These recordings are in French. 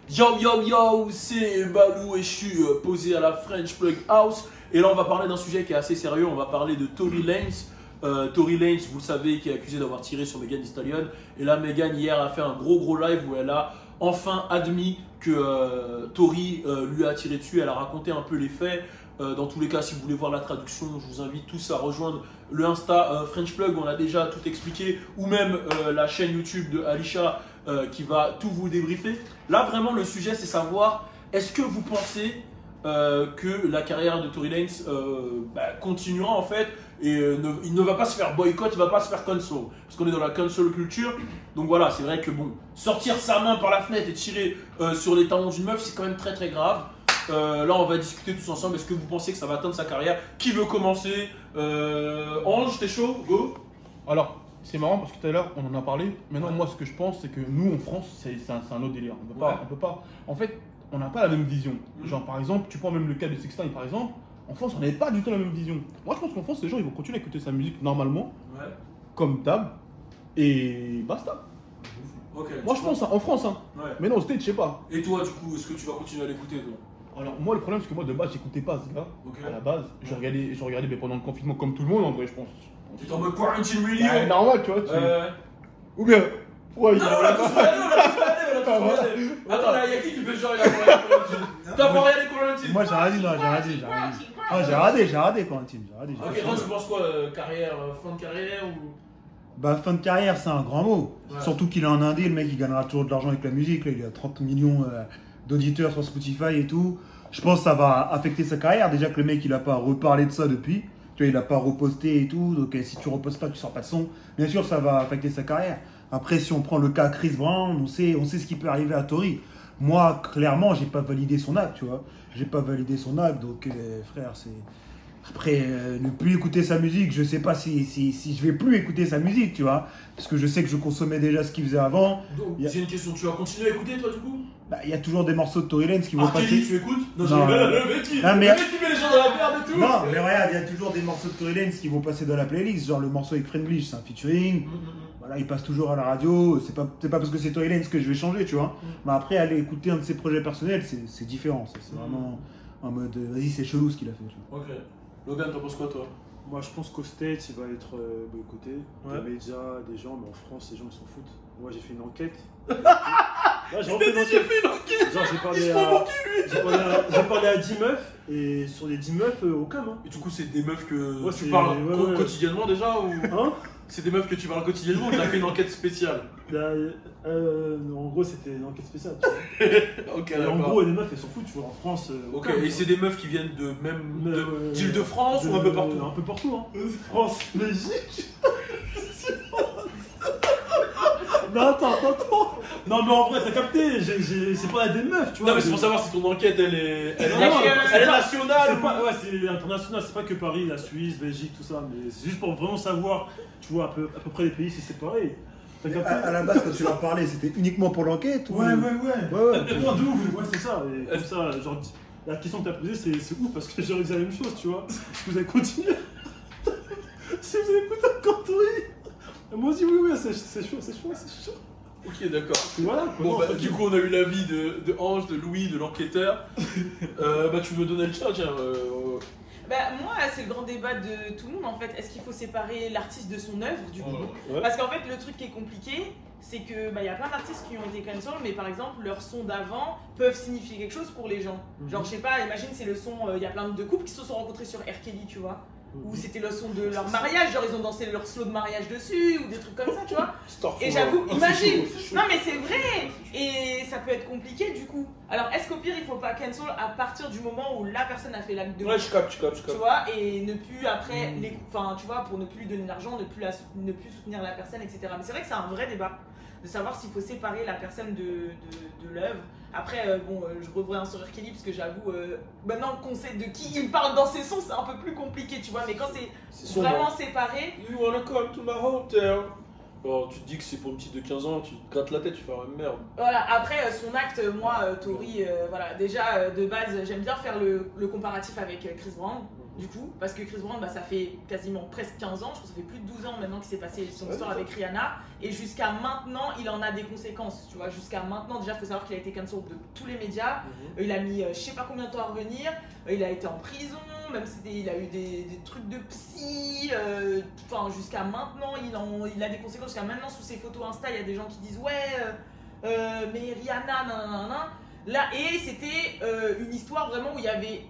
Yo yo yo, c'est Balou et je suis posé à la French Plug House. Et là on va parler d'un sujet qui est assez sérieux, on va parler de Tory Lanez. Tory Lanez, vous le savez, qui est accusé d'avoir tiré sur Megan Thee Stallion. Et là Megan hier a fait un gros live où elle a enfin admis que Tory lui a tiré dessus. Elle a raconté un peu les faits. Dans tous les cas, si vous voulez voir la traduction, je vous invite tous à rejoindre le Insta French Plug, on a déjà tout expliqué, ou même la chaîne YouTube de Alisha qui va tout vous débriefer. Là, vraiment, le sujet, c'est savoir, est-ce que vous pensez que la carrière de Tory Lanez continuera en fait et il ne va pas se faire boycott, il ne va pas se faire cancel, parce qu'on est dans la cancel culture. Donc voilà, c'est vrai que bon, sortir sa main par la fenêtre et tirer sur les talons d'une meuf, c'est quand même très grave. Là, on va discuter tous ensemble. Est-ce que vous pensez que ça va atteindre sa carrière? Qui veut commencer? Ange, t'es chaud? Go. Alors, c'est marrant parce que tout à l'heure, on en a parlé. Maintenant, moi, ce que je pense, c'est que nous, en France, c'est un autre délire. On peut pas. En fait, on n'a pas la même vision. Genre, par exemple, tu prends même le cas de Sixtine, par exemple. En France, on n'avait pas du tout la même vision. Moi, je pense qu'en France, les gens, ils vont continuer à écouter sa musique normalement, comme d'hab, et basta. Okay, moi, je pense en France, hein. Mais non, au States, je sais pas. Et toi, du coup, est-ce que tu vas continuer à l'écouter, toi? Alors moi le problème c'est que moi de base j'écoutais pas ce gars à la base, je regardais mais pendant le confinement comme tout le monde en vrai je pense. Tu es en mode quarantine radio? Ouais, normal tu vois. Ou bien ouais, non, on l'a tous regardé. Attends là, y'a qui fait genre il a quarantine? T'as pas regardé quarantine? Moi j'ai radé quarantine. Ok, toi tu penses quoi, carrière, fin de carrière ou? Bah fin de carrière c'est un grand mot. Surtout qu'il est en indé, le mec il gagnera toujours de l'argent avec la musique, là, il a 30 millions d'auditeurs sur Spotify et tout. Je pense que ça va affecter sa carrière. Déjà que le mec il a pas reparlé de ça depuis. Tu vois, il a pas reposté et tout. Donc si tu repostes pas, tu sors pas de son. Bien sûr, ça va affecter sa carrière. Après, si on prend le cas Chris Brown, on sait ce qui peut arriver à Tory. Moi, clairement, j'ai pas validé son acte, tu vois. J'ai pas validé son acte, donc frère, c'est. Après, ne plus écouter sa musique, je sais pas si je vais plus écouter sa musique, tu vois. Parce que je sais que je consommais déjà ce qu'il faisait avant. Donc, j'ai une question, tu vas continuer à écouter toi du coup? Bah, il y a toujours des morceaux de Tory Lanez qui vont passer. Tu écoutes? Non, le mec qui met les gens dans la merde et tout. Non, mais regarde, il y a toujours des morceaux de Tory Lanez qui vont passer dans la playlist. Genre le morceau avec Friendly, c'est un featuring. Voilà, il passe toujours à la radio. C'est pas parce que c'est Tory Lanez que je vais changer, tu vois. Mais après, aller écouter un de ses projets personnels, c'est différent. C'est vraiment en mode, vas-y, c'est chelou ce qu'il a fait. Tu vois. Ok. Logan, t'en penses quoi toi? Moi je pense qu'au States il va être boycotté, des médias, des gens, mais en France les gens ils s'en foutent. Moi j'ai fait une enquête. Là, j'ai fait une enquête. Genre j'ai parlé à 10 meufs et sur les 10 meufs aucun hein. Et du coup c'est des meufs que tu parles quotidiennement déjà ou hein? C'est des meufs que tu parles quotidiennement ou t'as fait une enquête spéciale? En gros c'était une enquête spéciale. Ok, et en gros les meufs elles s'en foutent, tu vois, en France. Ok, et c'est des meufs qui viennent d'Île-de-France ou un peu partout? Un peu partout hein. France, Belgique. Non attends. Non mais en vrai t'as capté, c'est pas des meufs tu vois. Non mais c'est pour savoir si ton enquête elle est nationale. Ouais c'est international, c'est pas que Paris, la Suisse, Belgique, tout ça, mais c'est juste pour vraiment savoir, tu vois, à peu près les pays si c'est pareil. À la base quand tu leur parlais c'était uniquement pour l'enquête ou... Ouais. Ouais. De ouf, ouais c'est ça. Et comme ça, genre la question que t'as posée c'est ouf parce que j'aurais dit la même chose, tu vois. Si vous avez continué, si vous avez écouté encore Tory, moi aussi oui c'est chaud. Ok, d'accord. Voilà. Bon, du coup, on a eu l'avis de Ange, de Louis, de l'enquêteur. Tu me donnais le chat, tiens. Moi, c'est le grand débat de tout le monde en fait. Est-ce qu'il faut séparer l'artiste de son œuvre du coup? Parce qu'en fait, le truc qui est compliqué, c'est que y a plein d'artistes qui ont été cancel, mais par exemple, leurs sons d'avant peuvent signifier quelque chose pour les gens. Genre, je sais pas, imagine, c'est le son, il y a plein de couples qui se sont rencontrés sur R. Kelly, tu vois. Ou c'était le son de leur mariage, genre ils ont dansé leur slow de mariage dessus, ou des trucs comme ça, tu vois. Et j'avoue, imagine, non mais c'est vrai, et ça peut être compliqué du coup. Alors est-ce qu'au pire il faut pas cancel à partir du moment où la personne a fait l'acte de... Ouais, je capte. Tu vois, et ne plus après, enfin tu vois, pour ne plus lui donner d'argent, ne plus soutenir la personne, etc. Mais c'est vrai que c'est un vrai débat, de savoir s'il faut séparer la personne de l'œuvre. Après, je revois un sur R. Kelly parce que j'avoue, maintenant qu'on sait de qui il parle dans ses sons, c'est un peu plus compliqué, tu vois. Mais quand c'est vraiment séparé. You wanna come to my hotel? Alors, tu te dis que c'est pour une petite de 15 ans, tu te grattes la tête, tu fais merde. Voilà, après son acte, moi, Tory, voilà, déjà de base, j'aime bien faire le comparatif avec Chris Brown. du coup, parce que Chris Brown, bah, ça fait quasiment presque 15 ans, je crois que ça fait plus de 12 ans maintenant qu'il s'est passé son histoire avec Rihanna, et jusqu'à maintenant, il en a des conséquences, tu vois, jusqu'à maintenant, déjà, il faut savoir qu'il a été cancel de tous les médias, il a mis je sais pas combien de temps à revenir, il a été en prison, même il a eu des trucs de psy, enfin, jusqu'à maintenant, il a des conséquences, jusqu'à maintenant, sous ses photos Insta, il y a des gens qui disent, ouais, mais Rihanna, nanana, là, et c'était une histoire vraiment où il y avait...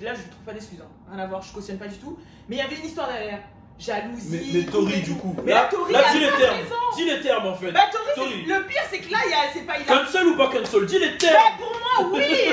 Là, je ne trouve pas d'excuses, hein. Rien à voir, je cautionne pas du tout. Mais il y avait une histoire derrière. Jalousie. Mais Tori, du coup. Mais là, Tori, dis les termes. Dis les termes en fait. Bah, Tori. Le pire, c'est que là, c'est pas. Cancel ou pas cancel? Dis les termes. Bah, pour moi, oui.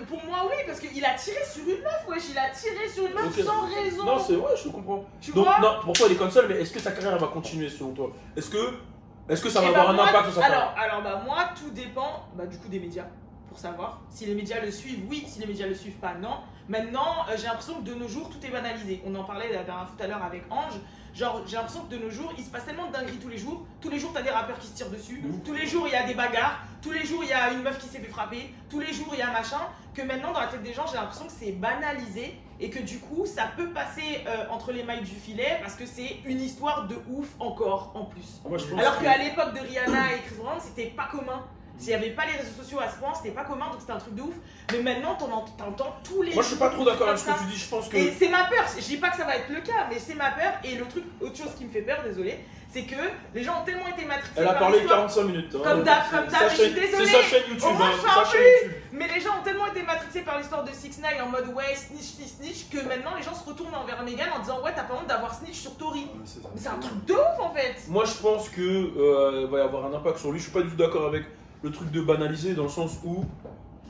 Pour moi, oui. Parce qu'il a tiré sur une meuf, wesh. Il a tiré sur une meuf sans raison. Non, c'est vrai, je comprends. Tu Donc, vois non, pourquoi il est cancel? Mais est-ce que sa carrière va continuer selon toi? Est-ce que ça va avoir un impact sur sa carrière? Alors, bah, moi, tout dépend du coup des médias. Pour savoir si les médias le suivent, oui, si les médias le suivent pas, non. Maintenant, j'ai l'impression que de nos jours, tout est banalisé. On en parlait tout à l'heure avec Ange. Genre, j'ai l'impression que de nos jours, il se passe tellement de dingueries tous les jours. Tous les jours, t'as des rappeurs qui se tirent dessus. Tous les jours, il y a des bagarres. Tous les jours, il y a une meuf qui s'est fait frapper. Tous les jours, il y a machin. Que maintenant, dans la tête des gens, j'ai l'impression que c'est banalisé. Et que du coup, ça peut passer entre les mailles du filet. Parce que c'est une histoire de ouf encore, en plus. Alors qu'à l'époque de Rihanna et Chris Brown, c'était pas commun. S'il n'y avait pas les réseaux sociaux à ce point, c'était pas commun, donc c'était un truc de ouf. Mais maintenant, t'entends tous les. Moi, je suis pas trop d'accord avec ce que tu dis. Je pense que. Et c'est ma peur. Je dis pas que ça va être le cas, mais c'est ma peur. Et le truc, autre chose qui me fait peur, désolé, c'est que les gens ont tellement été matrixés. Elle a parlé 45 minutes. Comme d'hab, je suis désolée. C'est sa chaîne YouTube. Au moins, hein, je c'est fais un sa chaîne flux. YouTube. Mais les gens ont tellement été matrixés par l'histoire de 6ix9ine en mode ouais, snitch, que maintenant les gens se retournent envers Megan en disant ouais, t'as pas honte d'avoir snitch sur Tori. Mais c'est un truc de ouf en fait. Moi, je pense que va y avoir un impact sur lui. Je suis pas du tout d'accord avec le truc de banaliser dans le sens où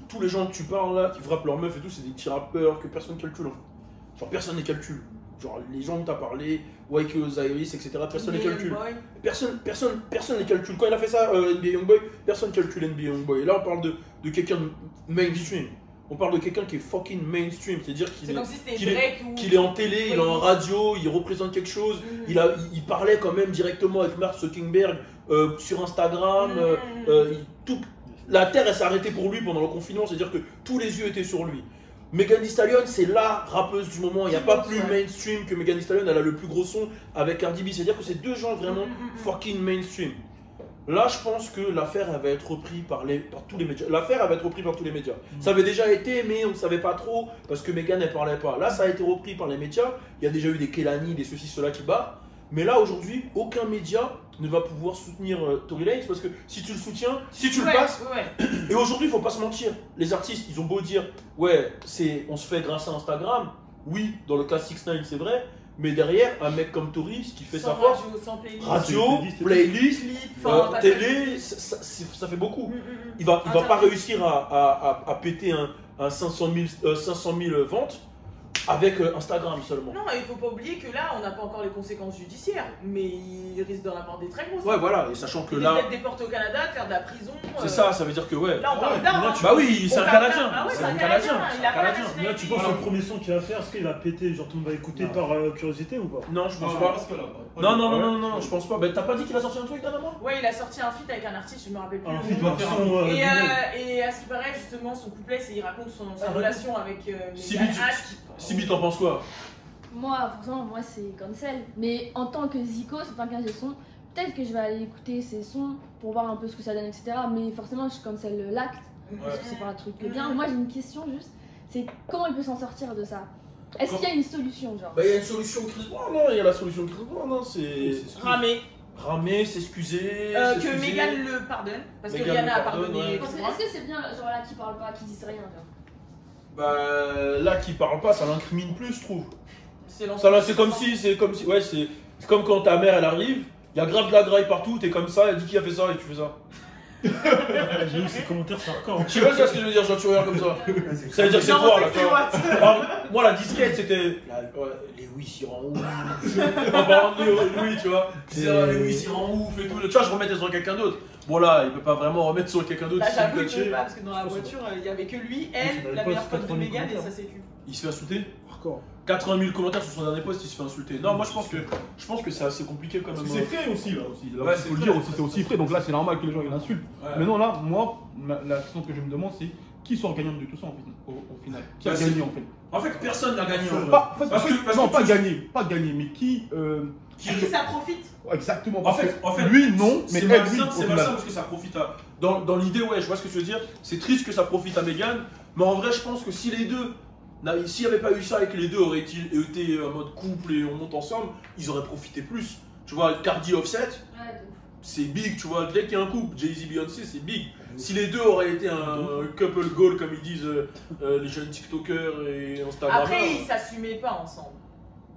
tous les gens que tu parles là, qui frappent leur meuf et tout, c'est des petits rappeurs que personne calcule. En fait. Genre personne ne calcule. Genre les gens dont t'as parlé, Wyke Osiris, etc. Personne ne calcule. Personne ne calcule. Quand il a fait ça, NBA Youngboy, personne ne calcule NBA Youngboy. Et là, on parle de quelqu'un de mainstream. On parle de quelqu'un qui est fucking mainstream, c'est-à-dire qu'il est en télé, il est en radio, il représente quelque chose. Il parlait quand même directement avec Mark Zuckerberg sur Instagram. La terre, elle s'est arrêtée pour lui pendant le confinement, c'est-à-dire que tous les yeux étaient sur lui. Megan Thee Stallion, c'est la rappeuse du moment. Il n'y a pas plus mainstream que Megan Thee Stallion. Elle a le plus gros son avec Cardi B. C'est-à-dire que c'est deux gens vraiment fucking mainstream. Là, je pense que l'affaire elle va être reprise par tous les médias. L'affaire elle va être reprise par tous les médias. Ça avait déjà été, mais on ne savait pas trop parce que Megan ne parlait pas. Là, ça a été repris par les médias. Il y a déjà eu des Kelani, des ceci, cela qui battent. Mais là, aujourd'hui, aucun média ne va pouvoir soutenir Tory Lanez parce que si tu le soutiens, si tu le passes. Et aujourd'hui, il ne faut pas se mentir. Les artistes, ils ont beau dire, ouais, on se fait grâce à Instagram. Oui, dans le cas 6ix9ine, c'est vrai. Mais derrière, un mec comme Tory, ce qui fait sa force, radio, playlist, télé, ça fait beaucoup. Il va pas réussir à péter un 500 000 ventes avec Instagram seulement. Non, il faut pas oublier que là, on n'a pas encore les conséquences judiciaires, mais il risque d'en avoir des très grosses. Ouais, voilà, et sachant que il là. risque d'être déporté au Canada, de faire de la prison. C'est ça veut dire que ouais. Là, on parle d'armes. Bah oui, c'est un Canadien. Ah ouais, c'est un Canadien. Il a pas la Là, tu penses au premier son qu'il va faire, est-ce qu'il va péter, genre tout le monde va écouter par curiosité ou pas? Non, je pense pas. Non, je pense pas. Bah, t'as pas dit qu'il a sorti un truc dernièrement? Ouais, il a sorti un feat avec un artiste, je me rappelle plus. Un feat dans son. Et à ce qui paraît, justement, son couplet, il raconte sa relation avec Sibi, t'en penses quoi? Moi, forcément, c'est cancel. Mais en tant que Zico, c'est pas qu'un son. Peut-être que je vais aller écouter ses sons pour voir un peu ce que ça donne, etc. Mais forcément, je cancel l'acte. Parce que c'est pas un truc bien. Moi, j'ai une question juste. C'est comment il peut s'en sortir de ça? Est-ce qu'il y a une solution, genre? Bah, il y a une solution Chris Brown, non? Il y a la solution Chris Brown, non? C'est. Ramer, s'excuser. Que Megan le pardonne. Parce que Rihanna a pardonné. Est-ce que c'est bien, genre là, qui parle pas, qui disent rien, genre? Bah, là, qui parle pas, ça l'incrimine plus, je trouve. C'est comme si, ouais, c'est comme quand ta mère elle arrive, il y a grave de la graille partout, t'es comme ça, elle dit qui a fait ça et tu fais ça. J'ai eu ces commentaires sur quand. Tu vois ce que je veux dire, genre tu regardes comme ça. Ça veut dire que c'est toi là, tu vois. Moi la disquette c'était. Lewis il rend ouf. En parlant de Louis, tu vois. Lewis il rend ouf et tout. Tu vois, je remettais sur quelqu'un d'autre. Bon là, il peut pas vraiment remettre sur quelqu'un d'autre. Bah j'avoue qu'il peut pas parce que dans la voiture, il y avait que lui, elle, la meilleure pote de Megan et sa sécu. Il se fait insulter. 80 000 commentaires sur son dernier post, il se fait insulter. Non, moi je pense que c'est assez compliqué quand même. C'est frais aussi là. Ouais, il faut le dire aussi, c'est aussi frais. Donc là, c'est normal que les gens ils l'insultent. Mais non, là, moi, la question que je me demande, c'est qui sort gagnant de tout ça en fait, au final? Qui a Bah, gagné en fait? En fait, personne n'a gagné. en vrai. Parce que, non, pas gagné, mais qui. Qui ça profite? Exactement. En fait, lui non, mais c'est elle, oui, malsain, au c'est final. malsain parce que ça profite à. Dans l'idée, ouais, je vois ce que tu veux dire. C'est triste que ça profite à Meghan, mais en vrai, je pense que si les deux. S'il n'y avait pas eu ça et que les deux auraient été en mode couple et on monte ensemble, ils auraient profité plus. Tu vois, Cardi Offset, Ouais, de ouf. c'est big, tu vois. Dès qu'il y a un couple, Jay-Z, Beyoncé, c'est big. Si les deux auraient été un couple goal, comme ils disent les jeunes TikTokers et Instagrammeurs. Après, ils s'assumaient pas ensemble.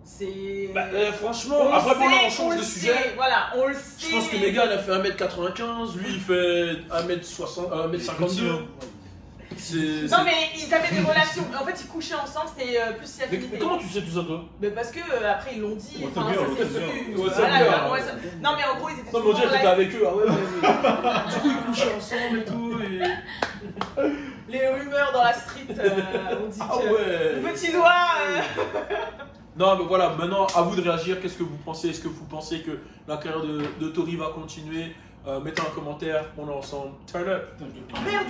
C'est. Bah, franchement, après, bon, là, on change de sujet. Voilà, on le sait. Je pense que Meghan a fait 1m95, lui il fait 1m52. Non, mais ils avaient des relations. En fait, ils couchaient ensemble, c'était plus si affinité. Mais comment tu sais tout ça, toi? Mais parce que après ils l'ont dit. WhatsApp Enfin, girl, ça s'est WhatsApp vu. girl. Voilà, WhatsApp girl. Non, mais en gros, ils étaient Non, mais on dirait que souvent t'étais là. avec eux, ah ouais. Du coup, ils couchaient ensemble et tout. Les rumeurs dans la street, on dit Ah que. ouais. Petit doigt. Non, mais voilà, maintenant à vous de réagir. Qu'est-ce que vous pensez? Est-ce que vous pensez que la carrière de Tori va continuer? Mettez un commentaire, on est ensemble. Turn up. Merde.